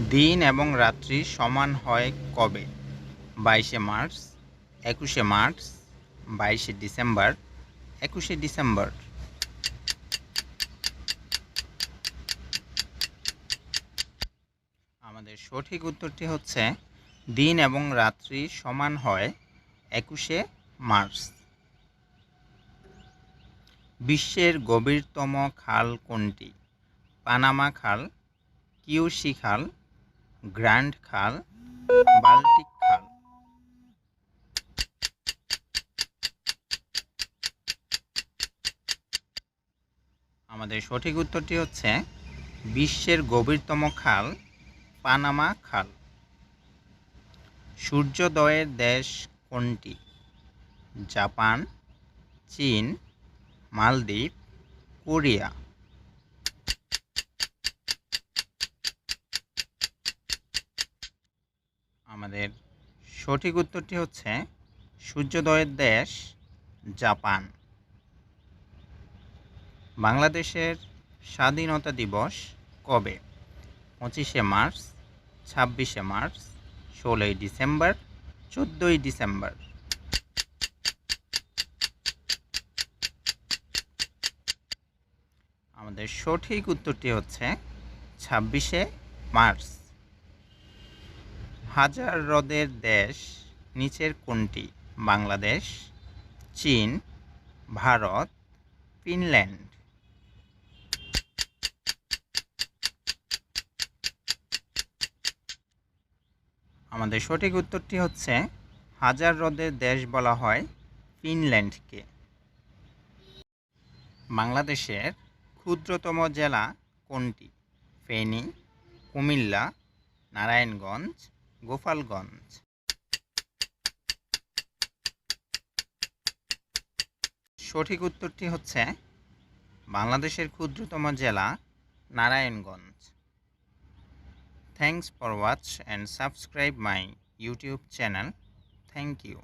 দিন এবং রাত্রি সমান হয় কবে? 22শে মার্চ, 21শে মার্চ, 22শে ডিসেম্বর, 21শে ডিসেম্বর। আমাদের সঠিক উত্তরটি হচ্ছে দিন এবং রাত্রি সমান হয় 21শে মার্চ। বিশ্বের গভীরতম খাল কোনটি? পানামা খাল, কিউসি খাল, গ্র্যান্ড খাল, বাল্টিক খাল। আমাদের সঠিক উত্তরটি হচ্ছে বিশ্বের গভীরতম খাল পানামা খাল। সূর্যোদয়ের দেশ কোনটি? জাপান, চীন, মালদ্বীপ, কোরিয়া। আমাদের সঠিক উত্তরটি হচ্ছে সূর্যোদয়ের দেশ জাপান। বাংলাদেশের স্বাধীনতা দিবস কবে? 25শে মার্চ, 26শে মার্চ, 16ই ডিসেম্বর, 14ই ডিসেম্বর। আমাদের সঠিক উত্তরটি হচ্ছে 26শে মার্চ। হাজার হ্রদের দেশ নিচের কোনটি? বাংলাদেশ, চীন, ভারত, ফিনল্যান্ড। আমাদের সঠিক উত্তরটি হচ্ছে হাজার হ্রদের দেশ বলা হয় ফিনল্যান্ডকে। বাংলাদেশের ক্ষুদ্রতম জেলা কোনটি? ফেনী, কুমিল্লা, নারায়ণগঞ্জ, গোপালগঞ্জ। সঠিক উত্তরটি হচ্ছে বাংলাদেশের ক্ষুদ্রতম জেলা Narayanganj. Thanks for watch and subscribe my YouTube channel. Thank you.